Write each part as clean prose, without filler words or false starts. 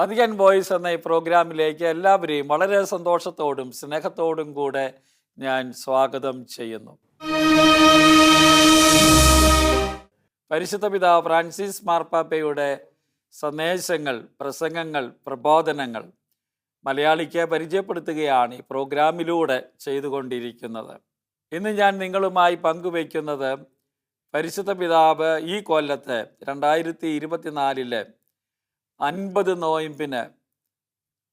Vatican voice എന്ന ഈ പ്രോഗ്രാമിലേക്ക് എല്ലാവരെയും വളരെ സന്തോഷത്തോടും സ്നേഹത്തോടും കൂടെ ഞാൻ സ്വാഗതം ചെയ്യുന്നു. പരിശുദ്ധ പിതാവ് ഫ്രാൻസിസ് മാർപ്പാപ്പയുടെ സന്ദേശങ്ങൾ, പ്രസംഗങ്ങൾ, പ്രബോധനങ്ങൾ മലയാളിക്ക് പരിചയപ്പെടുത്തുകയാണ് ഈ പ്രോഗ്രാമിലൂടെ ചെയ്തുകൊണ്ടിരിക്കുന്നത്. ഇന്ന് ഞാൻ നിങ്ങളുമായി പങ്കുവയ്ക്കുന്നത് പരിശുദ്ധ പിതാവ് ഈ കൊല്ലത്തെ 2024 50 നോയമ്പിന്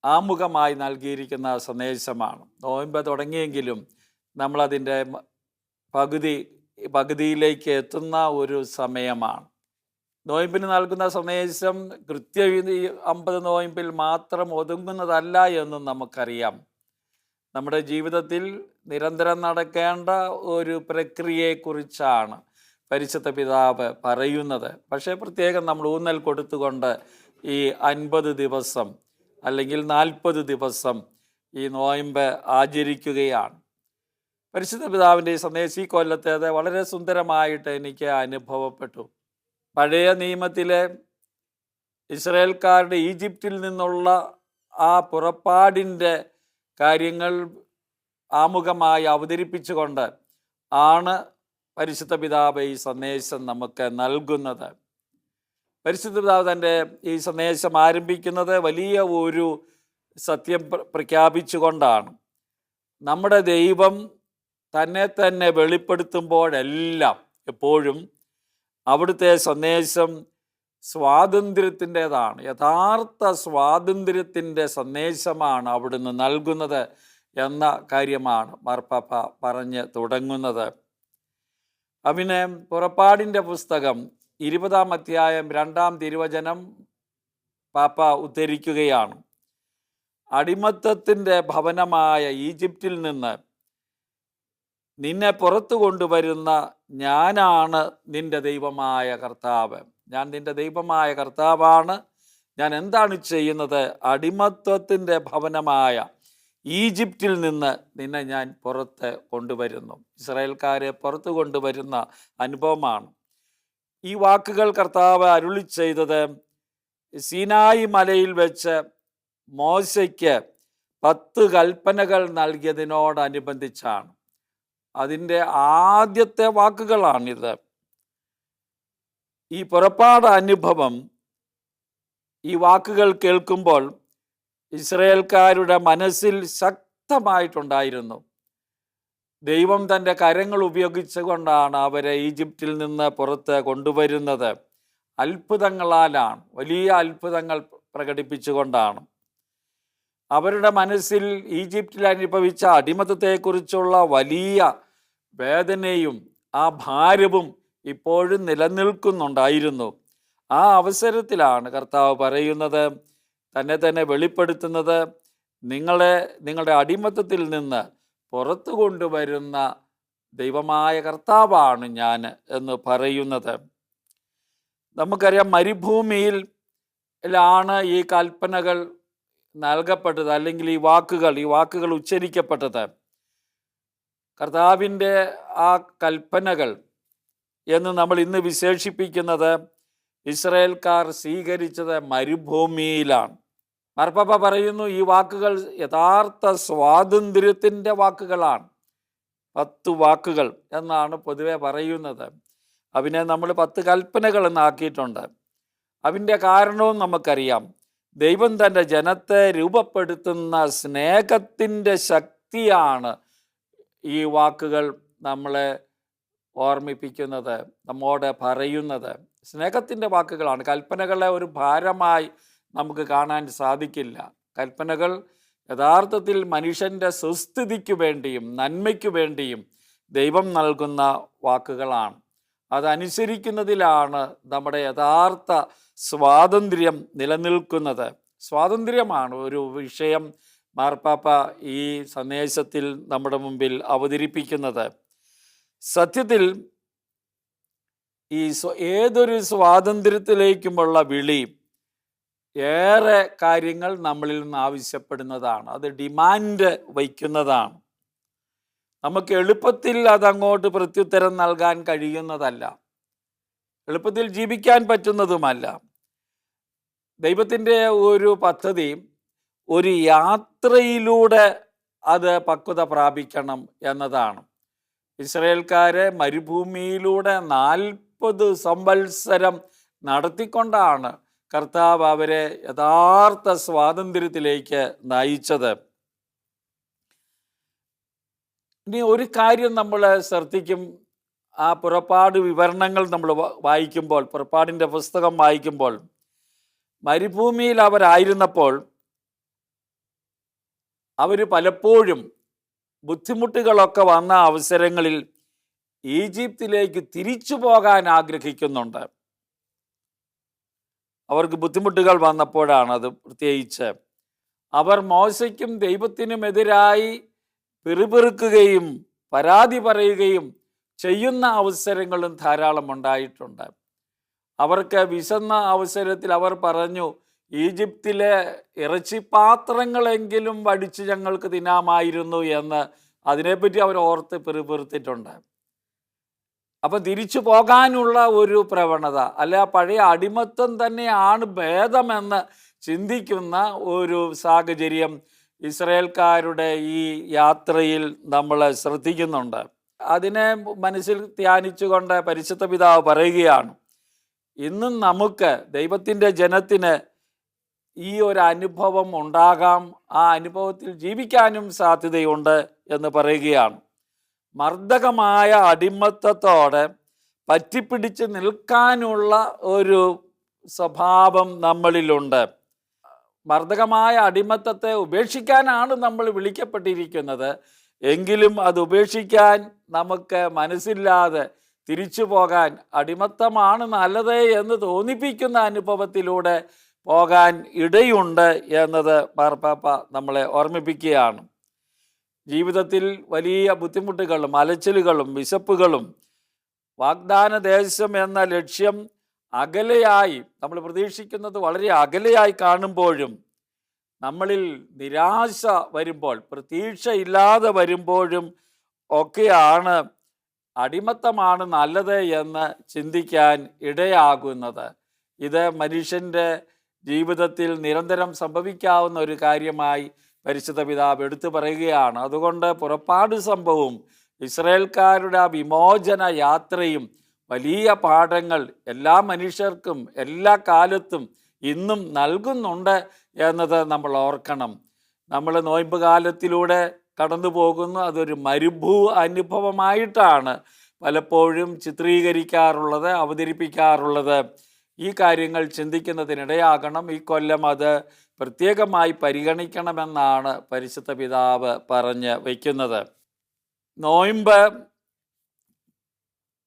ആമുഖമായി നൽകിയിരിക്കുന്ന സന്ദേശമാണ്. നോയമ്പ് തുടങ്ങിയെങ്കിലും നമ്മളതിൻ്റെ പകുതിയിലേക്ക് എത്തുന്ന ഒരു സമയമാണ്. നോയമ്പിന് നൽകുന്ന സന്ദേശം കൃത്യം 50 നോയമ്പിൽ മാത്രം ഒതുങ്ങുന്നതല്ല എന്നും നമുക്കറിയാം. നമ്മുടെ ജീവിതത്തിൽ നിരന്തരം നടക്കേണ്ട ഒരു പ്രക്രിയയെക്കുറിച്ചാണ് പരിശുദ്ധ പിതാവ് പറയുന്നത്. പക്ഷേ പ്രത്യേകം നമ്മൾ ഊന്നൽ കൊടുത്തുകൊണ്ട് ഈ 50 ദിവസം അല്ലെങ്കിൽ 40 ദിവസം ഈ നോയമ്പ് ആചരിക്കുകയാണ്. പരിശുദ്ധ പിതാവിൻ്റെ ഈ സന്ദേശം ഈ കൊല്ലത്തേത് വളരെ സുന്ദരമായിട്ട് എനിക്ക് അനുഭവപ്പെട്ടു. പഴയ നിയമത്തിലെ ഇസ്രായേൽക്കാരുടെ ഈജിപ്തിൽ നിന്നുള്ള ആ പുറപ്പാടിൻ്റെ കാര്യങ്ങൾ ആമുഖമായി അവതരിപ്പിച്ചുകൊണ്ട് ആണ് പരിശുദ്ധ പിതാവ് ഈ സന്ദേശം നമുക്ക് നൽകുന്നത്. പരിശുദ്ധ പിതാവ് തൻ്റെ ഈ സന്ദേശം ആരംഭിക്കുന്നത് വലിയ ഒരു സത്യം പ്രഖ്യാപിച്ചുകൊണ്ടാണ്. നമ്മുടെ ദൈവം തന്നെ വെളിപ്പെടുത്തുമ്പോഴെല്ലാം എപ്പോഴും അവിടുത്തെ സന്ദേശം സ്വാതന്ത്ര്യത്തിൻ്റെതാണ്. യഥാർത്ഥ സ്വാതന്ത്ര്യത്തിൻ്റെ സന്ദേശമാണ് അവിടുന്ന് നൽകുന്നത് എന്ന കാര്യമാണ് മാർപ്പാപ്പ പറഞ്ഞ് തുടങ്ങുന്നത്. അവന് പുറപ്പാടിൻ്റെ പുസ്തകം 20-ാം അധ്യായം 2-ാം തിരുവചനം പാപ്പ ഉദ്ധരിക്കുകയാണ്. അടിമത്തത്തിൻ്റെ ഭവനമായ ഈജിപ്തിൽ നിന്ന് നിന്നെ പുറത്തു കൊണ്ടുവരുന്ന ഞാനാണ് നിന്റെ ദൈവമായ കർത്താവ്. ഞാൻ നിന്റെ ദൈവമായ കർത്താവാണ്. ഞാൻ എന്താണ് ചെയ്യുന്നത്? അടിമത്വത്തിൻ്റെ ഭവനമായ ഈജിപ്തിൽ നിന്ന് നിന്നെ ഞാൻ പുറത്ത് കൊണ്ടുവരുന്നു. ഇസ്രായേൽക്കാരെ പുറത്തു കൊണ്ടുവരുന്ന അനുഭവമാണ്. ഈ വാക്കുകൾ കർത്താവ് അരുളി ചെയ്തത് സീനായി മലയിൽ വെച്ച് മോശയ്ക്ക് 10 കൽപ്പനകൾ നൽകിയതിനോടനുബന്ധിച്ചാണ്. അതിൻ്റെ ആദ്യത്തെ വാക്കുകളാണിത്. ഈ പുറപ്പാട് അനുഭവം, ഈ വാക്കുകൾ കേൾക്കുമ്പോൾ ഇസ്രായേൽക്കാരുടെ മനസ്സിൽ ശക്തമായിട്ടുണ്ടായിരുന്നു. ദൈവം തൻ്റെ കരങ്ങൾ ഉപയോഗിച്ചുകൊണ്ടാണ് അവരെ ഈജിപ്തിൽ നിന്ന് പുറത്ത് കൊണ്ടുവരുന്നത്. അത്ഭുതങ്ങളാലാണ്, വലിയ അത്ഭുതങ്ങൾ പ്രകടിപ്പിച്ചുകൊണ്ടാണ്. അവരുടെ മനസ്സിൽ ഈജിപ്തിൽ അനുഭവിച്ച അടിമത്തത്തെക്കുറിച്ചുള്ള വലിയ വേദനയും ആ ഭാരവും ഇപ്പോഴും നിലനിൽക്കുന്നുണ്ടായിരുന്നു. ആ അവസരത്തിലാണ് കർത്താവ് പറയുന്നത്, തന്നെ വെളിപ്പെടുത്തുന്നത്, നിങ്ങളുടെ അടിമത്തത്തിൽ നിന്ന് പുറത്തു കൊണ്ടുവരുന്ന ദൈവമായ കർത്താവാണ് ഞാൻ എന്ന് പറയുന്നത്. നമുക്കറിയാം, മരുഭൂമിയിലാണ് ഈ കൽപ്പനകൾ നൽകപ്പെട്ടത്, അല്ലെങ്കിൽ ഈ വാക്കുകൾ ഉച്ചരിക്കപ്പെട്ടത്. കർത്താവിൻ്റെ ആ കൽപ്പനകൾ എന്ന് നമ്മൾ ഇന്ന് വിശേഷിപ്പിക്കുന്നത് ഇസ്രായേൽക്കാർ സ്വീകരിച്ചത് മരുഭൂമിയിലാണ്. മാർപ്പാപ്പ പറയുന്നു, ഈ വാക്കുകൾ യഥാർത്ഥ സ്വാതന്ത്ര്യത്തിൻ്റെ വാക്കുകളാണ്. 10 വാക്കുകൾ എന്നാണ് പൊതുവെ പറയുന്നത്. അതിനെ നമ്മൾ 10 കൽപ്പനകൾ എന്നാക്കിയിട്ടുണ്ട്. അതിൻ്റെ കാരണവും നമുക്കറിയാം. ദൈവം തൻ്റെ ജനത്തെ രൂപപ്പെടുത്തുന്ന സ്നേഹത്തിൻ്റെ ശക്തിയാണ് ഈ വാക്കുകൾ നമ്മളെ ഓർമ്മിപ്പിക്കുന്നത്, നമ്മോട് പറയുന്നത്. സ്നേഹത്തിൻ്റെ വാക്കുകളാണ്. കൽപ്പനകളെ ഒരു ഭാരമായി നമുക്ക് കാണാൻ സാധിക്കില്ല. കൽപ്പനകൾ യഥാർത്ഥത്തിൽ മനുഷ്യൻ്റെ സുസ്ഥിതിക്ക് വേണ്ടിയും നന്മയ്ക്ക് വേണ്ടിയും ദൈവം നൽകുന്ന വാക്കുകളാണ്. അതനുസരിക്കുന്നതിലാണ് നമ്മുടെ യഥാർത്ഥ സ്വാതന്ത്ര്യം നിലനിൽക്കുന്നത്. സ്വാതന്ത്ര്യമാണ് ഒരു വിഷയം മാർപ്പാപ്പ ഈ സന്ദേശത്തിൽ നമ്മുടെ മുമ്പിൽ അവതരിപ്പിക്കുന്നത്. സത്യത്തിൽ ഈ ഏതൊരു സ്വാതന്ത്ര്യത്തിലേക്കുമുള്ള വിളി ഏറെ കാര്യങ്ങൾ നമ്മളിൽ നിന്ന് ആവശ്യപ്പെടുന്നതാണ്. അത് ഡിമാൻഡ് വയ്ക്കുന്നതാണ്. നമുക്ക് എളുപ്പത്തിൽ അതങ്ങോട്ട് പ്രത്യുത്തരം നൽകാൻ കഴിയുന്നതല്ല, എളുപ്പത്തിൽ ജീവിക്കാൻ പറ്റുന്നതുമല്ല. ദൈവത്തിൻ്റെ ഒരു പദ്ധതി ഒരു യാത്രയിലൂടെ അത് പക്വത പ്രാപിക്കണം എന്നതാണ്. ഇസ്രായേൽക്കാരെ മരുഭൂമിയിലൂടെ 40 സംവത്സരം നടത്തിക്കൊണ്ടാണ് കർത്താവ് അവരെ യഥാർത്ഥ സ്വാതന്ത്ര്യത്തിലേക്ക് നയിച്ചത്. ഇനി ഒരു കാര്യം നമ്മൾ ശ്രദ്ധിക്കും, ആ പുറപ്പാട് വിവരണങ്ങൾ നമ്മൾ വായിക്കുമ്പോൾ, പുറപ്പാടിൻ്റെ പുസ്തകം വായിക്കുമ്പോൾ, മരുഭൂമിയിൽ അവരായിരുന്നപ്പോൾ അവർ പലപ്പോഴും ബുദ്ധിമുട്ടുകളൊക്കെ വന്ന അവസരങ്ങളിൽ ഈജിപ്തിലേക്ക് തിരിച്ചു പോകാൻ ആഗ്രഹിക്കുന്നുണ്ട്. അവർക്ക് ബുദ്ധിമുട്ടുകൾ വന്നപ്പോഴാണ് അത്. പ്രത്യേകിച്ച് അവർ മോശയ്ക്കും ദൈവത്തിനുമെതിരായി പിറുപിറുക്കുകയും പരാതി പറയുകയും ചെയ്യുന്ന അവസരങ്ങളും ധാരാളം ഉണ്ടായിട്ടുണ്ട്. അവർക്ക് വിശന്ന അവസരത്തിൽ അവർ പറഞ്ഞു, ഈജിപ്തിലെ ഇറച്ചിപ്പാത്രങ്ങളെങ്കിലും വടിച്ച് ഞങ്ങൾക്ക് തിന്നാമായിരുന്നു എന്ന് അതിനെപ്പറ്റി അവർ ഓർത്ത് പിറുപിറുത്തിട്ടുണ്ട്. അപ്പം തിരിച്ചു പോകാനുള്ള ഒരു പ്രവണത, അല്ല പഴയ അടിമത്തം തന്നെയാണ് ഭേദമെന്ന് ചിന്തിക്കുന്ന ഒരു സാഹചര്യം ഇസ്രായേൽക്കാരുടെ ഈ യാത്രയിൽ നമ്മൾ ശ്രദ്ധിക്കുന്നുണ്ട്. അതിനെ മനസ്സിൽ ധ്യാനിച്ചുകൊണ്ട് പരിശുദ്ധ പിതാവ് പറയുകയാണ്, ഇന്നും നമുക്ക് ദൈവത്തിൻ്റെ ജനത്തിന് ഈ ഒരു അനുഭവം ഉണ്ടാകാം, ആ അനുഭവത്തിൽ ജീവിക്കാനും സാധ്യതയുണ്ട് എന്ന് പറയുകയാണ്. മർദ്ദകമായ അടിമത്തത്തോടെ പറ്റിപ്പിടിച്ച് നിൽക്കാനുള്ള ഒരു സ്വഭാവം നമ്മളിലുണ്ട്. മർദ്ദകമായ അടിമത്തത്തെ ഉപേക്ഷിക്കാനാണ് നമ്മൾ വിളിക്കപ്പെട്ടിരിക്കുന്നത്. എങ്കിലും അത് ഉപേക്ഷിക്കാൻ നമുക്ക് മനസ്സില്ലാതെ തിരിച്ചു പോകാൻ, അടിമത്തമാണ് നല്ലത് എന്ന് തോന്നിപ്പിക്കുന്ന അനുഭവത്തിലൂടെ പോകാൻ ഇടയുണ്ട് എന്നത് മാർപ്പാപ്പ നമ്മളെ ഓർമ്മിപ്പിക്കുകയാണ്. ജീവിതത്തിൽ വലിയ ബുദ്ധിമുട്ടുകളും അലച്ചിലുകളും വിശപ്പുകളും വാഗ്ദാന ദേശം എന്ന ലക്ഷ്യം അകലെയായി, നമ്മൾ പ്രതീക്ഷിക്കുന്നത് വളരെ അകലെയായി കാണുമ്പോഴും, നമ്മളിൽ നിരാശ വരുമ്പോൾ, പ്രതീക്ഷയില്ലാതെ വരുമ്പോഴും ഒക്കെയാണ് അടിമത്തമാണ് നല്ലത് എന്ന് ചിന്തിക്കാൻ ഇടയാകുന്നത്. ഇത് മനുഷ്യൻ്റെ ജീവിതത്തിൽ നിരന്തരം സംഭവിക്കാവുന്ന ഒരു കാര്യമായി പരിശുദ്ധ പിതാവ് എടുത്തു പറയുകയാണ്. അതുകൊണ്ട് പുറപ്പാട് സംഭവവും ഇസ്രായേൽക്കാരുടെ ആ വിമോചന യാത്രയും വലിയ പാഠങ്ങൾ എല്ലാ മനുഷ്യർക്കും എല്ലാ കാലത്തും ഇന്നും നൽകുന്നുണ്ട് എന്നത് നമ്മൾ ഓർക്കണം. നമ്മൾ നോയമ്പ് കാലത്തിലൂടെ കടന്നു പോകുന്നു. അതൊരു മരുഭൂ അനുഭവമായിട്ടാണ് പലപ്പോഴും ചിത്രീകരിക്കാറുള്ളത്, അവതരിപ്പിക്കാറുള്ളത്. ഈ കാര്യങ്ങൾ ചിന്തിക്കുന്നതിനിടയാകണം. ഈ കൊല്ലം അത് പ്രത്യേകമായി പരിഗണിക്കണമെന്നാണ് പരിശുദ്ധ പിതാവ് പറഞ്ഞ് വയ്ക്കുന്നത്. നോയമ്പ്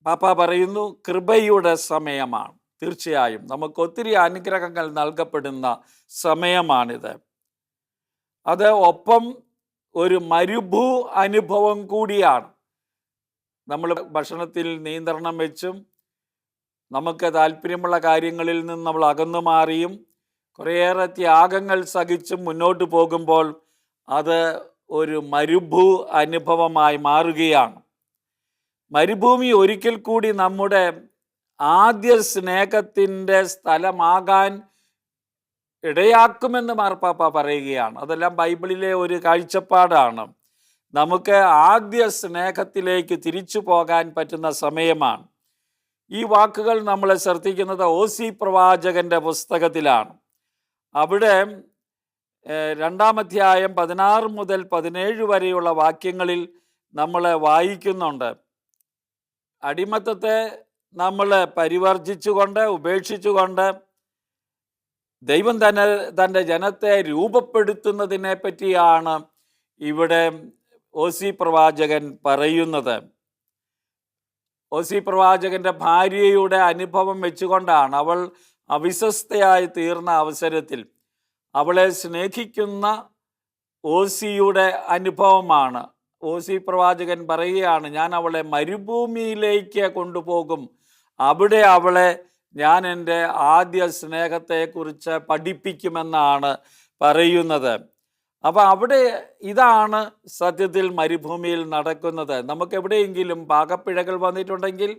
പാപ്പ പറയുന്നു കൃപയുടെ സമയമാണ്. തീർച്ചയായും നമുക്ക് ഒത്തിരി അനുഗ്രഹങ്ങൾ നൽകപ്പെടുന്ന സമയമാണിത്. അത് ഒപ്പം ഒരു മരുഭൂ അനുഭവം കൂടിയാണ്. നമ്മൾ ഭക്ഷണത്തിൽ നിയന്ത്രണം വെച്ചും നമുക്ക് താല്പര്യമുള്ള കാര്യങ്ങളിൽ നിന്ന് നമ്മൾ അകന്നു മാറിയും കുറേയേറെ ത്യാഗങ്ങൾ സഹിച്ചും മുന്നോട്ട് പോകുമ്പോൾ അത് ഒരു മരുഭൂ അനുഭവമായി മാറുകയാണ്. മരുഭൂമി ഒരിക്കൽ കൂടി നമ്മുടെ ആദ്യ സ്നേഹത്തിൻ്റെ സ്ഥലമാകാൻ ഇടയാക്കുമെന്ന് മാർപ്പാപ്പ പറയുകയാണ്. അതെല്ലാം ബൈബിളിലെ ഒരു കാഴ്ചപ്പാടാണ്. നമുക്ക് ആദ്യ സ്നേഹത്തിലേക്ക് തിരിച്ചു പോകാൻ പറ്റുന്ന സമയമാണ്. ഈ വാക്കുകൾ നമ്മൾ ശ്രദ്ധിക്കുന്നത് ഓസി പ്രവാചകൻ്റെ പുസ്തകത്തിലാണ്. അവിടെ 2-ാം അധ്യായം 16 മുതൽ 17 വരെയുള്ള വാക്യങ്ങളിൽ നമ്മൾ വായിക്കുന്നുണ്ട്. അടിമത്തത്തെ നമ്മൾ പരിവർജിച്ചുകൊണ്ട് ഉപേക്ഷിച്ചുകൊണ്ട് ദൈവം തന്നെ തൻ്റെ ജനത്തെ രൂപപ്പെടുത്തുന്നതിനെ പറ്റിയാണ് ഇവിടെ ഓസി പ്രവാചകൻ പറയുന്നത്. ഓസി പ്രവാചകൻ്റെ ഭാര്യയുടെ അനുഭവം വെച്ചുകൊണ്ടാണ്, അവൾ അവിശ്വസ്തയായി തീർന്ന അവസരത്തിൽ അവളെ സ്നേഹിക്കുന്ന ഓസിയുടെ അനുഭവമാണ്. ഓസി പ്രവാചകൻ പറയുകയാണ്, ഞാൻ അവളെ മരുഭൂമിയിലേക്ക് കൊണ്ടുപോകും, അവിടെ അവളെ ഞാൻ എൻ്റെ ആദ്യ സ്നേഹത്തെക്കുറിച്ച് പഠിപ്പിക്കുമെന്നാണ് പറയുന്നത്. അപ്പം അവിടെ ഇതാണ് സത്യത്തിൽ മരുഭൂമിയിൽ നടക്കുന്നത്. നമുക്ക് എവിടെയെങ്കിലും പാകപ്പിഴകൾ വന്നിട്ടുണ്ടെങ്കിൽ,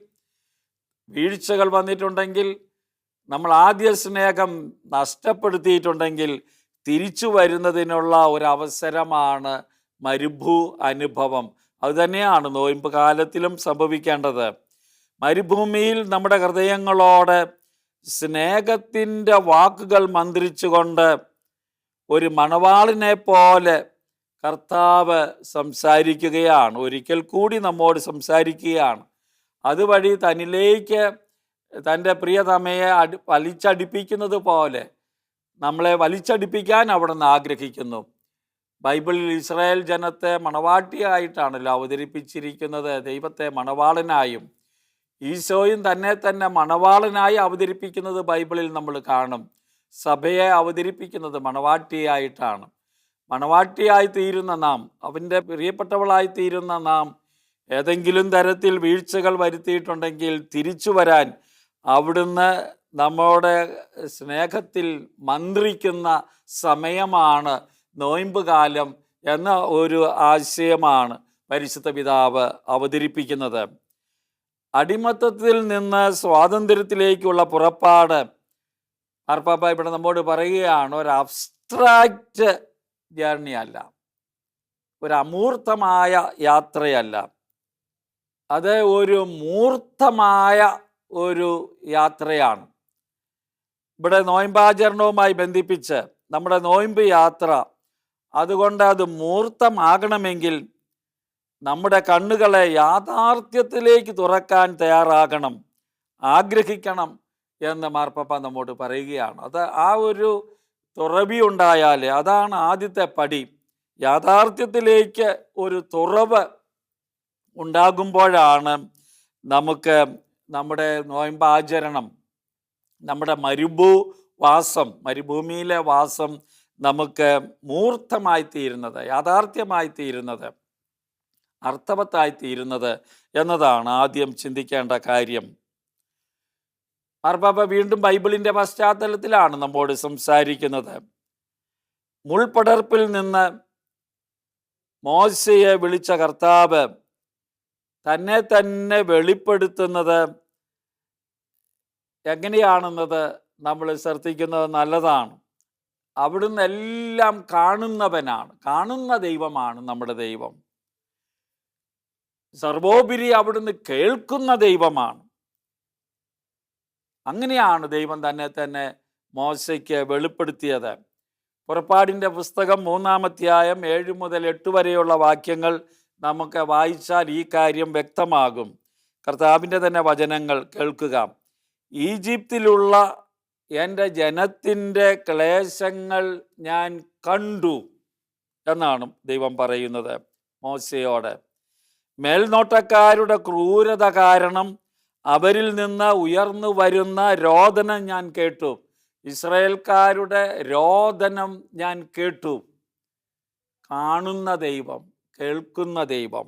വീഴ്ചകൾ വന്നിട്ടുണ്ടെങ്കിൽ, നമ്മൾ ആദ്യ സ്നേഹം നഷ്ടപ്പെടുത്തിയിട്ടുണ്ടെങ്കിൽ തിരിച്ചു വരുന്നതിനുള്ള ഒരവസരമാണ് മരുഭൂ അനുഭവം. അതുതന്നെയാണ് നോയമ്പ് കാലത്തിലും സംഭവിക്കേണ്ടത്. മരുഭൂമിയിൽ നമ്മുടെ ഹൃദയങ്ങളോട് സ്നേഹത്തിൻ്റെ വാക്കുകൾ മന്ത്രിച്ചുകൊണ്ട് ഒരു മണവാളിനെ പോലെ കർത്താവ് സംസാരിക്കുകയാണ്. ഒരിക്കൽ കൂടി നമ്മോട് സംസാരിക്കുകയാണ്. അതുവഴി തന്നിലേക്ക് തൻ്റെ പ്രിയതമയെ വലിച്ചടിപ്പിക്കുന്നത് പോലെ നമ്മളെ വലിച്ചടിപ്പിക്കാൻ അവിടുന്ന് ആഗ്രഹിക്കുന്നു. ബൈബിളിൽ ഇസ്രായേൽ ജനത്തെ മണവാട്ടിയായിട്ടാണല്ലോ അവതരിപ്പിച്ചിരിക്കുന്നത്, ദൈവത്തെ മണവാളനായും. ഈശോയും തന്നെ മണവാളനായി അവതരിപ്പിക്കുന്നത് ബൈബിളിൽ നമ്മൾ കാണും. സഭയെ അവതരിപ്പിക്കുന്നത് മണവാട്ടിയായിട്ടാണ്. മണവാട്ടിയായി തീരുന്ന നാം, അവൻ്റെ പ്രിയപ്പെട്ടവളായി തീരുന്ന നാം ഏതെങ്കിലും തരത്തിൽ വീഴ്ചകൾ വരുത്തിയിട്ടുണ്ടെങ്കിൽ തിരിച്ചു വരാൻ അവിടുന്ന് നമ്മുടെ സ്നേഹത്തിൽ മന്ത്രിക്കുന്ന സമയമാണ് നോയമ്പ് കാലം എന്ന ഒരു ആശയമാണ് പരിശുദ്ധ പിതാവ് അവതരിപ്പിക്കുന്നത്. അടിമത്തത്തിൽ നിന്ന് സ്വാതന്ത്ര്യത്തിലേക്കുള്ള പുറപ്പാട് മാർപ്പാപ്പ ഇവിടെ നമ്മോട് പറയുകയാണ്. ഒരു അബ്സ്ട്രാക്റ്റ് ജേർണി അല്ല, ഒരു അമൂർത്തമായ യാത്രയല്ല, അത് ഒരു മൂർത്തമായ ഒരു യാത്രയാണ്. ഇവിടെ നോയമ്പാചരണവുമായി ബന്ധിപ്പിച്ച് നമ്മുടെ നോയമ്പ് യാത്ര, അതുകൊണ്ട് അത് മൂർത്തമാകണമെങ്കിൽ നമ്മുടെ കണ്ണുകളെ യാഥാർത്ഥ്യത്തിലേക്ക് തുറക്കാൻ തയ്യാറാകണം, ആഗ്രഹിക്കണം എന്ന് മാർപ്പാപ്പ നമ്മോട് പറയുകയാണ്. അത് ആ ഒരു തുറവി ഉണ്ടായാൽ, അതാണ് ആദ്യത്തെ പടി. യാഥാർത്ഥ്യത്തിലേക്ക് ഒരു തുറവ് ഉണ്ടാകുമ്പോഴാണ് നമുക്ക് നമ്മുടെ നോയമ്പാചരണം, നമ്മുടെ മരുഭൂമിയിലെ വാസം നമുക്ക് മൂർത്തമായി തീരുന്നത്, യാഥാർത്ഥ്യമായി തീരുന്നത്, അർത്ഥവത്തായി തീരുന്നത് എന്നതാണ് ആദ്യം ചിന്തിക്കേണ്ട കാര്യം. മാർപ്പാപ്പ വീണ്ടും ബൈബിളിൻ്റെ പശ്ചാത്തലത്തിലാണ് നമ്മോട് സംസാരിക്കുന്നത്. മുൾപടർപ്പിൽ നിന്ന് മോശയെ വിളിച്ച കർത്താവ് തന്നെ വെളിപ്പെടുത്തുന്നത് എങ്ങനെയാണെന്നത് നമ്മൾ ശ്രദ്ധിക്കുന്നത് നല്ലതാണ്. അവിടുന്ന് എല്ലാം കാണുന്നവനാണ്, കാണുന്ന ദൈവമാണ് നമ്മുടെ ദൈവം. സർവോപരി അവിടുന്ന് കേൾക്കുന്ന ദൈവമാണ്. അങ്ങനെയാണ് ദൈവം തന്നെ മോശയ്ക്ക് വെളിപ്പെടുത്തിയത്. പുറപ്പാടിൻ്റെ പുസ്തകം 3-ാം അധ്യായം 7 മുതൽ 8 വരെയുള്ള വാക്യങ്ങൾ നമുക്ക് വായിച്ചാൽ ഈ കാര്യം വ്യക്തമാകും. കർത്താവിൻ്റെ തന്നെ വചനങ്ങൾ കേൾക്കുക. ഈജിപ്തിലുള്ള എൻ്റെ ജനത്തിൻ്റെ ക്ലേശങ്ങൾ ഞാൻ കണ്ടു എന്നാണ് ദൈവം പറയുന്നത് മോശയോട്. മേൽനോട്ടക്കാരുടെ ക്രൂരത കാരണം അവരിൽ നിന്ന് ഉയർന്നു വരുന്ന രോദനം ഞാൻ കേട്ടു. ഇസ്രായേൽക്കാരുടെ രോദനം ഞാൻ കേട്ടു. കാണുന്ന ദൈവം, കേൾക്കുന്ന ദൈവം.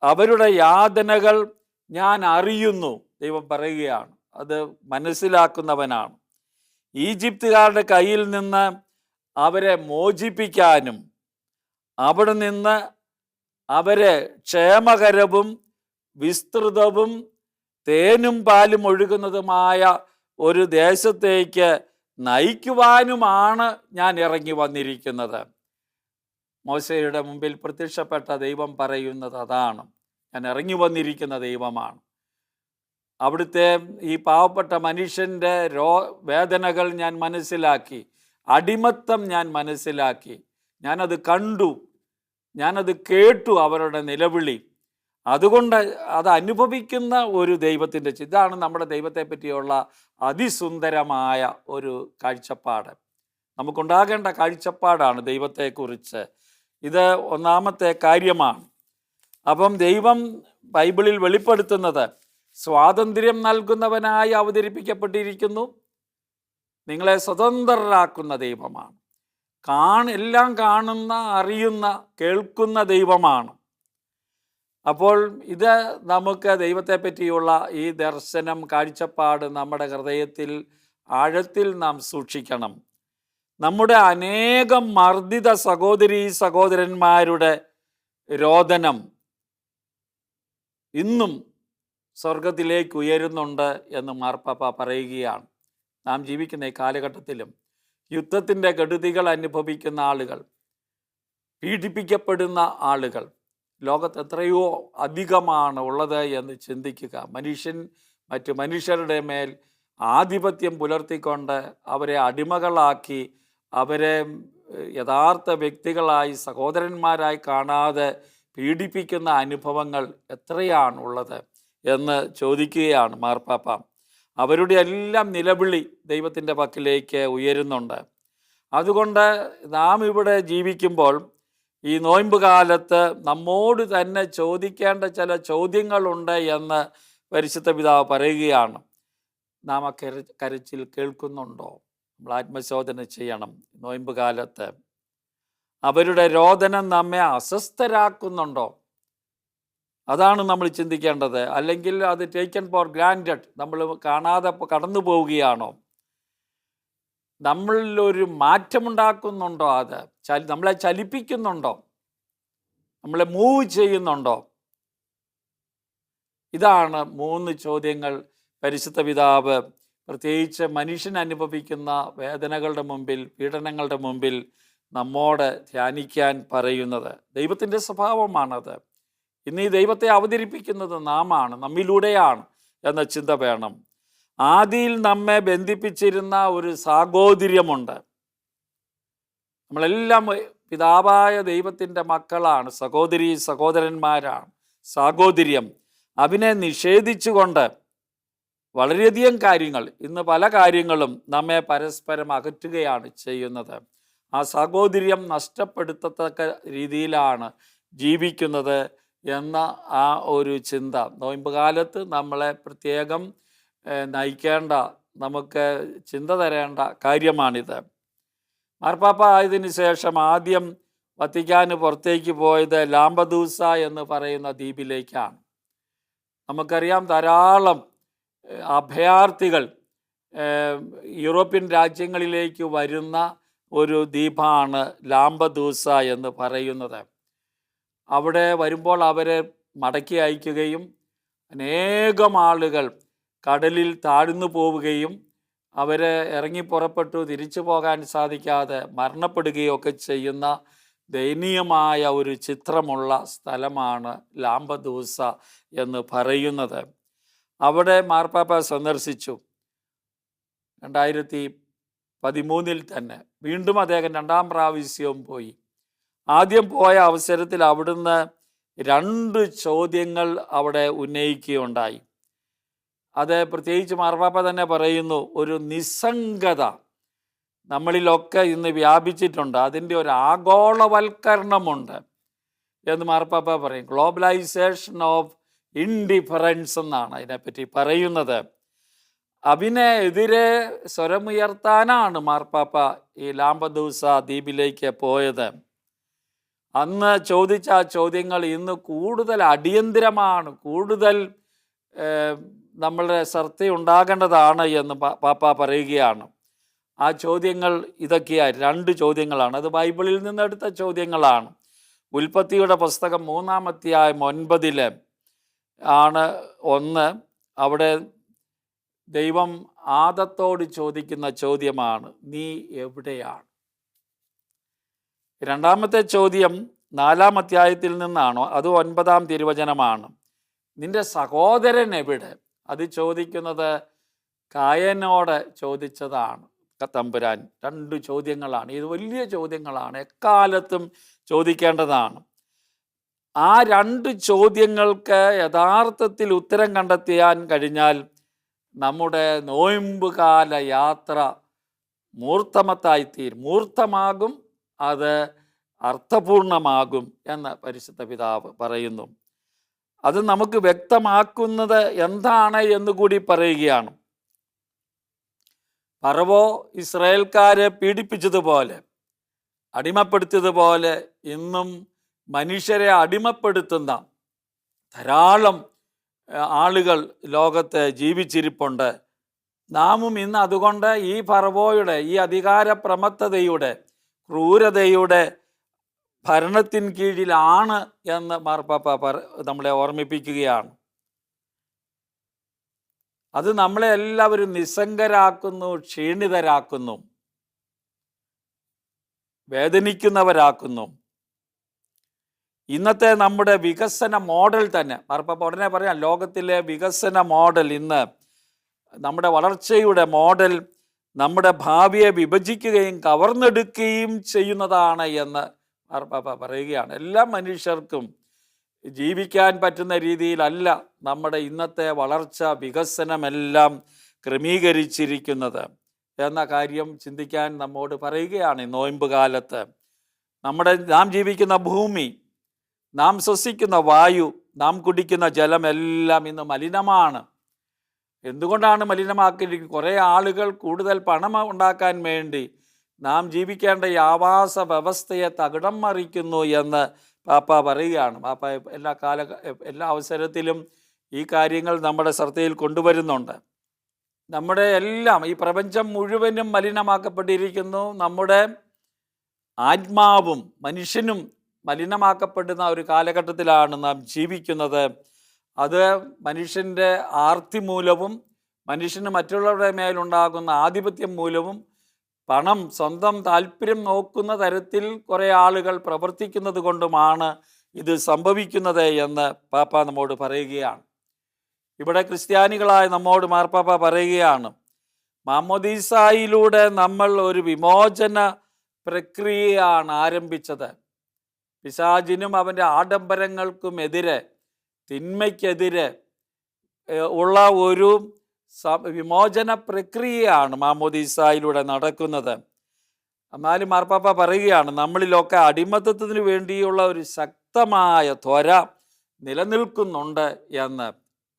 അവരുടെ യാതനകൾ ഞാൻ അറിയുന്നു, ദൈവം പറയുകയാണ്. അത് മനസ്സിലാക്കുന്നവനാണ്. ഈജിപ്തുകാരുടെ കയ്യിൽ നിന്ന് അവരെ മോചിപ്പിക്കാനും അവിടെ നിന്ന് അവരെ ക്ഷേമകരവും വിസ്തൃതവും തേനും പാലും ഒഴുകുന്നതുമായ ഒരു ദേശത്തേക്ക് നയിക്കുവാനുമാണ് ഞാൻ ഇറങ്ങി വന്നിരിക്കുന്നത്. മോശയുടെ മുമ്പിൽ പ്രത്യക്ഷപ്പെട്ട ദൈവം പറയുന്നത് അതാണ്. ഞാൻ ഇറങ്ങി വന്നിരിക്കുന്ന ദൈവമാണ്. അവിടുത്തെ ഈ പാവപ്പെട്ട മനുഷ്യൻ്റെ വേദനകൾ ഞാൻ മനസ്സിലാക്കി, അടിമത്തം ഞാൻ മനസ്സിലാക്കി, ഞാനത് കണ്ടു, ഞാനത് കേട്ടു, അവരുടെ നിലവിളി. അതുകൊണ്ട് അത് അനുഭവിക്കുന്ന ഒരു ദൈവത്തിൻ്റെ ഇതാണ് നമ്മുടെ ദൈവത്തെ പറ്റിയുള്ള അതിസുന്ദരമായ ഒരു കാഴ്ചപ്പാട്. നമുക്കുണ്ടാകേണ്ട കാഴ്ചപ്പാടാണ് ദൈവത്തെക്കുറിച്ച്. ഇത് ഒന്നാമത്തെ കാര്യമാണ്. അപ്പം ദൈവം ബൈബിളിൽ വെളിപ്പെടുത്തുന്നത് സ്വാതന്ത്ര്യം നൽകുന്നവനായി അവതരിപ്പിക്കപ്പെട്ടിരിക്കുന്നു. നിങ്ങളെ സ്വതന്ത്രരാക്കുന്ന ദൈവമാണ്. എല്ലാം കാണുന്ന, അറിയുന്ന, കേൾക്കുന്ന ദൈവമാണ്. അപ്പോൾ ഇത് നമുക്ക് ദൈവത്തെ പറ്റിയുള്ള ഈ ദർശനം, കാഴ്ചപ്പാട് നമ്മുടെ ഹൃദയത്തിൽ ആഴത്തിൽ നാം സൂക്ഷിക്കണം. നമ്മുടെ അനേകം മർദ്ദിത സഹോദരീ സഹോദരന്മാരുടെ രോദനം ഇന്നും സ്വർഗത്തിലേക്ക് ഉയരുന്നുണ്ട് എന്ന് മാർപ്പാപ്പ പറയുകയാണ്. നാം ജീവിക്കുന്ന ഈ കാലഘട്ടത്തിലും യുദ്ധത്തിൻ്റെ കെടുതികൾ അനുഭവിക്കുന്ന ആളുകൾ, പീഡിപ്പിക്കപ്പെടുന്ന ആളുകൾ ലോകത്ത് എത്രയോ അധികമാണ് ഉള്ളത് എന്ന് ചിന്തിക്കുക. മറ്റു മനുഷ്യരുടെ മേൽ ആധിപത്യം പുലർത്തിക്കൊണ്ട് അവരെ അടിമകളാക്കി അവരെ യഥാർത്ഥ വ്യക്തികളായി സഹോദരന്മാരായി കാണാതെ പീഡിപ്പിക്കുന്ന അനുഭവങ്ങൾ എത്രയാണുള്ളത് എന്ന് ചോദിക്കുകയാണ് മാർപ്പാപ്പ. അവരുടെ എല്ലാം നിലവിളി ദൈവത്തിൻ്റെ പക്കലേക്ക് ഉയരുന്നുണ്ട്. അതുകൊണ്ട് നാം ഇവിടെ ജീവിക്കുമ്പോൾ ഈ നോയമ്പ് കാലത്ത് നമ്മോട് തന്നെ ചോദിക്കേണ്ട ചില ചോദ്യങ്ങളുണ്ട് എന്ന് പരിശുദ്ധ പിതാവ് പറയുകയാണ്. നാം ആ കരച്ചിൽ കേൾക്കുന്നുണ്ടോ? നമ്മൾ ആത്മശോധന ചെയ്യണം. നോയമ്പ് കാലത്ത് അവരുടെ രോദനം നമ്മെ അസ്വസ്ഥരാക്കുന്നുണ്ടോ? അതാണ് നമ്മൾ ചിന്തിക്കേണ്ടത്. അല്ലെങ്കിൽ അത് ടേക്കൺ ഫോർ ഗ്രാൻറ്റഡ്, നമ്മൾ കാണാതെ കടന്നു പോവുകയാണോ? നമ്മളിലൊരു മാറ്റമുണ്ടാക്കുന്നുണ്ടോ? അത് നമ്മളെ ചലിപ്പിക്കുന്നുണ്ടോ? നമ്മളെ മൂവ് ചെയ്യുന്നുണ്ടോ? ഇതാണ് 3 ചോദ്യങ്ങൾ പരിശുദ്ധ പിതാവ് പ്രത്യേകിച്ച് മനുഷ്യൻ അനുഭവിക്കുന്ന വേദനകളുടെ മുമ്പിൽ, പീഡനങ്ങളുടെ മുമ്പിൽ നമ്മോട് ധ്യാനിക്കാൻ പറയുന്നത്. ദൈവത്തിൻ്റെ സ്വഭാവമാണത്. ഇന്ന് ഈ ദൈവത്തെ അവതരിപ്പിക്കുന്നത് നാമാണ്, നമ്മിലൂടെയാണ് എന്ന ചിന്ത വേണം. ആദിയിൽ നമ്മെ ബന്ധിപ്പിച്ചിരുന്ന ഒരു സാഹോദര്യമുണ്ട്. നമ്മളെല്ലാം പിതാവായ ദൈവത്തിൻ്റെ മക്കളാണ്, സഹോദരീ സഹോദരന്മാരാണ്. സാഹോദര്യം അതിനെ നിഷേധിച്ചുകൊണ്ട് വളരെയധികം കാര്യങ്ങൾ, ഇന്ന് പല കാര്യങ്ങളും നമ്മെ പരസ്പരം അകറ്റുകയാണ് ചെയ്യുന്നത്. ആ സാഹോദര്യം നഷ്ടപ്പെടുത്തത്തക്ക രീതിയിലാണ് ജീവിക്കുന്നത് എന്ന ആ ഒരു ചിന്ത നോയമ്പ് കാലത്ത് നമ്മളെ പ്രത്യേകം നയിക്കേണ്ട, നമുക്ക് ചിന്ത തരേണ്ട കാര്യമാണിത്. മാർപ്പാപ്പ ആയതിനു ശേഷം ആദ്യം വത്തിക്കാന് പുറത്തേക്ക് പോയത് ലാംപദൂസ എന്ന് പറയുന്ന ദ്വീപിലേക്കാണ്. നമുക്കറിയാം, ധാരാളം അഭയാർത്ഥികൾ യൂറോപ്യൻ രാജ്യങ്ങളിലേക്ക് വരുന്ന ഒരു ദ്വീപാണ് ലാംപദൂസ എന്ന് പറയുന്നത്. അവിടെ വരുമ്പോൾ അവരെ മടക്കി അയക്കുകയും അനേകം ആളുകൾ കടലിൽ താഴ്ന്നു പോവുകയും അവരെ ഇറങ്ങി പുറപ്പെട്ടു തിരിച്ചു പോകാൻ സാധിക്കാതെ മരണപ്പെടുകയൊക്കെ ചെയ്യുന്ന ദയനീയമായ ഒരു ചിത്രമുള്ള സ്ഥലമാണ് ലാംപദൂസ എന്ന് പറയുന്നത്. അവിടെ മാർപ്പാപ്പ സന്ദർശിച്ചു. 2013 തന്നെ വീണ്ടും അദ്ദേഹം 2ാം പ്രാവശ്യവും പോയി. ആദ്യം പോയ അവസരത്തിൽ അവിടുന്ന് 2 ചോദ്യങ്ങൾ അവിടെ ഉന്നയിക്കുകയുണ്ടായി. അത് പ്രത്യേകിച്ച് മാർപ്പാപ്പ തന്നെ പറയുന്നു, ഒരു നിസ്സംഗത നമ്മളിലൊക്കെ ഇന്ന് വ്യാപിച്ചിട്ടുണ്ട്, അതിൻ്റെ ഒരു ആഗോളവൽക്കരണമുണ്ട് എന്ന് മാർപ്പാപ്പ പറയും. ഗ്ലോബലൈസേഷൻ ഓഫ് ഇൻഡിഫറൻസ് എന്നാണ് അതിനെപ്പറ്റി പറയുന്നത്. അതിനെതിരെ സ്വരമുയർത്താനാണ് മാർപ്പാപ്പ ഈ ലാംപദൂസ ദ്വീപിലേക്ക് പോയത്. അന്ന് ചോദിച്ച ആ ചോദ്യങ്ങൾ ഇന്ന് കൂടുതൽ അടിയന്തിരമാണ്, കൂടുതൽ നമ്മളുടെ ശ്രദ്ധയുണ്ടാകേണ്ടതാണ് എന്ന് പാപ്പ പറയുകയാണ്. ആ ചോദ്യങ്ങൾ ഇതൊക്കെയാണ്, 2 ചോദ്യങ്ങളാണ്. അത് ബൈബിളിൽ നിന്നെടുത്ത ചോദ്യങ്ങളാണ്. ഉൽപ്പത്തിയുടെ പുസ്തകം 3-ാം അധ്യായം 9 ആണ് ഒന്ന്. അവിടെ ദൈവം ആദത്തോട് ചോദിക്കുന്ന ചോദ്യമാണ്, നീ എവിടെയാണ്? 2ാമത്തെ ചോദ്യം 4-ാം അധ്യായത്തിൽ നിന്നാണോ, അത് 9-ാം തിരുവചനമാണ്. നിന്റെ സഹോദരൻ എവിടെ? അത് ചോദിക്കുന്നത് കായനോട് ചോദിച്ചതാണ് തമ്പുരാൻ. 2 ചോദ്യങ്ങളാണ്. ഇത് വലിയ ചോദ്യങ്ങളാണ്, എക്കാലത്തും ചോദിക്കേണ്ടതാണ്. ആ 2 ചോദ്യങ്ങൾക്ക് യഥാർത്ഥത്തിൽ ഉത്തരം കണ്ടെത്തിയാൻ കഴിഞ്ഞാൽ നമ്മുടെ നോയമ്പുകാല യാത്ര മൂർത്തമാകും, അത് അർത്ഥപൂർണമാകും എന്ന് പരിശുദ്ധ പിതാവ് പറയുന്നു. അത് നമുക്ക് വ്യക്തമാക്കുന്നത് എന്താണ് എന്നുകൂടി പറയുകയാണ്. ഫറവോ ഇസ്രായേൽക്കാരെ പീഡിപ്പിച്ചതുപോലെ, അടിമപ്പെടുത്തിയതുപോലെ ഇന്നും മനുഷ്യരെ അടിമപ്പെടുത്തുന്ന ധാരാളം ആളുകൾ ലോകത്ത് ജീവിച്ചിരിപ്പുണ്ട്. നാമും ഇന്ന് അതുകൊണ്ട് ഈ ഫറവോയുടെ, ഈ അധികാരപ്രമത്തതയുടെ, ക്രൂരതയുടെ ഭരണത്തിൻ കീഴിലാണ് എന്ന് മാർപ്പാപ്പ നമ്മളെ ഓർമ്മിപ്പിക്കുകയാണ്. അത് നമ്മളെ എല്ലാവരും നിസ്സംഗരാക്കുന്നു, ക്ഷീണിതരാക്കുന്നു, വേദനിക്കുന്നവരാക്കുന്നു. ഇന്നത്തെ നമ്മുടെ വികസന മോഡൽ തന്നെ, മാർപ്പാപ്പ ഉടനെ പറയാം, ലോകത്തിലെ വികസന മോഡൽ ഇന്ന് നമ്മുടെ വളർച്ചയുടെ മോഡൽ നമ്മുടെ ഭാവിയെ വിഭജിക്കുകയും കവർന്നെടുക്കുകയും ചെയ്യുന്നതാണ് എന്ന് മാർപ്പാപ്പ പറയുകയാണ്. എല്ലാ മനുഷ്യർക്കും ജീവിക്കാൻ പറ്റുന്ന രീതിയിലല്ല നമ്മുടെ ഇന്നത്തെ വളർച്ച വികസനമെല്ലാം ക്രമീകരിച്ചിരിക്കുന്നത് എന്ന കാര്യം ചിന്തിക്കാൻ നമ്മോട് പറയുകയാണ് ഈ നോയമ്പ് കാലത്ത്. നാം ജീവിക്കുന്ന ഭൂമി, നാം ശ്വസിക്കുന്ന വായു, നാം കുടിക്കുന്ന ജലം എല്ലാം ഇന്ന് മലിനമാണ്. എന്തുകൊണ്ടാണ് മലിനമാക്കിയിരിക്കുന്നത്? കുറേ ആളുകൾ കൂടുതൽ പണം ഉണ്ടാക്കാൻ വേണ്ടി നാം ജീവിക്കേണ്ട ഈ ആവാസ വ്യവസ്ഥയെ തകിടം മറിക്കുന്നു എന്ന് പാപ്പ പറയുകയാണ്. പാപ്പ എല്ലാ അവസരത്തിലും ഈ കാര്യങ്ങൾ നമ്മുടെ ശ്രദ്ധയിൽ കൊണ്ടുവരുന്നുണ്ട്. നമ്മുടെ എല്ലാം, ഈ പ്രപഞ്ചം മുഴുവനും മലിനമാക്കപ്പെട്ടിരിക്കുന്നു. നമ്മുടെ ആത്മാവും മനുഷ്യനും മലിനമാക്കപ്പെടുന്ന ഒരു കാലഘട്ടത്തിലാണ് നാം ജീവിക്കുന്നത്. അത് മനുഷ്യൻ്റെ ആർത്തി മൂലവും മനുഷ്യന് മറ്റുള്ളവരുടെ മേലുണ്ടാകുന്ന ആധിപത്യം മൂലവും പണം, സ്വന്തം താല്പര്യം നോക്കുന്ന തരത്തിൽ കുറേ ആളുകൾ പ്രവർത്തിക്കുന്നത് കൊണ്ടുമാണ് ഇത് സംഭവിക്കുന്നത് എന്ന് പാപ്പ നമ്മോട് പറയുകയാണ്. ഇവിടെ ക്രിസ്ത്യാനികളായ നമ്മോട് മാർപ്പാപ്പ പറയുകയാണ്, മാമോദീസായിലൂടെ നമ്മൾ ഒരു വിമോചന പ്രക്രിയയാണ് ആരംഭിച്ചത്. പിശാചിനും അവൻ്റെ ആഡംബരങ്ങൾക്കുമെതിരെ, തിന്മയ്ക്കെതിരെ ഉള്ള ഒരു വിമോചന പ്രക്രിയയാണ് മാമോദീസായിലൂടെ നടക്കുന്നത്. എന്നാലും മാർപ്പാപ്പ പറയുകയാണ്, നമ്മളിലൊക്കെ അടിമത്തത്തിന് വേണ്ടിയുള്ള ഒരു ശക്തമായ ത്വര നിലനിൽക്കുന്നുണ്ട് എന്ന്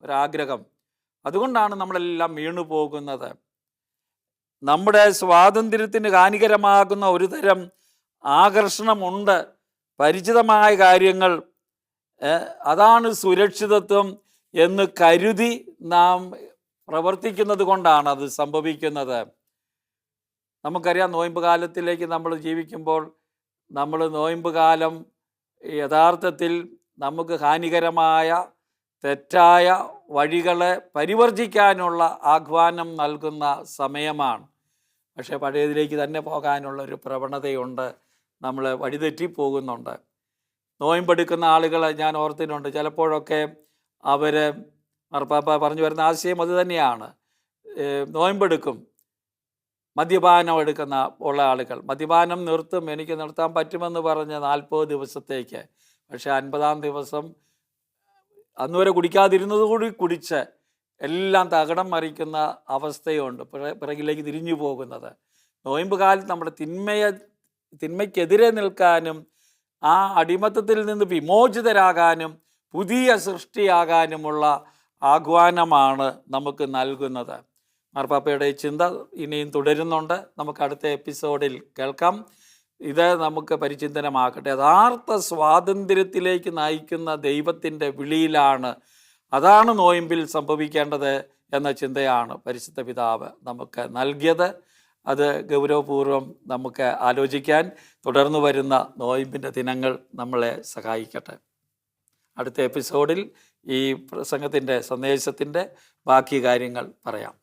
ഒരാഗ്രഹം. അതുകൊണ്ടാണ് നമ്മളെല്ലാം വീണു പോകുന്നത്. നമ്മുടെ സ്വാതന്ത്ര്യത്തിന് ഹാനികരമാകുന്ന ഒരു തരം ആകർഷണമുണ്ട്. പരിചിതമായ കാര്യങ്ങൾ, അതാണ് സുരക്ഷിതത്വം എന്ന് കരുതി നാം പ്രവർത്തിക്കുന്നത് കൊണ്ടാണ് അത് സംഭവിക്കുന്നത്. നമുക്കറിയാം, നോയമ്പ് കാലത്തിലേക്ക് നമ്മൾ ജീവിക്കുമ്പോൾ നോയമ്പ് കാലം യഥാർത്ഥത്തിൽ നമുക്ക് ഹാനികരമായ തെറ്റായ വഴികളെ പരിവർജിക്കാനുള്ള ആഹ്വാനം നൽകുന്ന സമയമാണ്. പക്ഷേ പഴയതിലേക്ക് തന്നെ പോകാനുള്ളൊരു പ്രവണതയുണ്ട്. നമ്മൾ വഴിതെറ്റിപ്പോകുന്നുണ്ട്. നോയമ്പെടുക്കുന്ന ആളുകളെ ഞാൻ ഓർത്തിട്ടുണ്ട്. ചിലപ്പോഴൊക്കെ അവർ, മാർപ്പാപ്പ പറഞ്ഞു വരുന്ന ആശയം അത് തന്നെയാണ്. നോയമ്പെടുക്കും, മദ്യപാനം ഉള്ള ആളുകൾ മദ്യപാനം നിർത്തും, എനിക്ക് നിർത്താൻ പറ്റുമെന്ന് പറഞ്ഞ് 40 ദിവസത്തേക്ക്. പക്ഷേ 50-ാം ദിവസം അന്നുവരെ കുടിക്കാതിരുന്നത് കൂടി കുടിച്ച് എല്ലാം തകിടം മറിക്കുന്ന അവസ്ഥയുണ്ട്, പിറകിലേക്ക് തിരിഞ്ഞു പോകുന്നത്. നോയമ്പ് കാലത്ത് നമ്മുടെ തിന്മയ്ക്കെതിരെ നിൽക്കാനും ആ അടിമത്തത്തിൽ നിന്ന് വിമോചിതരാകാനും പുതിയ സൃഷ്ടിയാകാനുമുള്ള ആഹ്വാനമാണ് നമുക്ക് നൽകുന്നത്. മാർപ്പാപ്പയുടെ ചിന്ത ഇനിയും തുടരുന്നുണ്ട്. നമുക്ക് അടുത്ത എപ്പിസോഡിൽ കേൾക്കാം. ഇത് നമുക്ക് പരിചിന്തനമാക്കട്ടെ. യഥാർത്ഥ സ്വാതന്ത്ര്യത്തിലേക്ക് നയിക്കുന്ന ദൈവത്തിൻ്റെ വിളിയിലാണ്, അതാണ് നോയമ്പിൽ സംഭവിക്കേണ്ടത് എന്ന ചിന്തയാണ് പരിശുദ്ധ പിതാവ് നമുക്ക് നൽകിയത്. അത് ഗൗരവപൂർവ്വം നമുക്ക് ആലോചിക്കാൻ തുടർന്നു വരുന്ന നോയമ്പിൻ്റെ ദിനങ്ങൾ നമ്മളെ സഹായിക്കട്ടെ. അടുത്ത എപ്പിസോഡിൽ ഈ പ്രസംഗത്തിൻ്റെ സന്ദേശത്തിൻ്റെ ബാക്കി കാര്യങ്ങൾ പറയാം.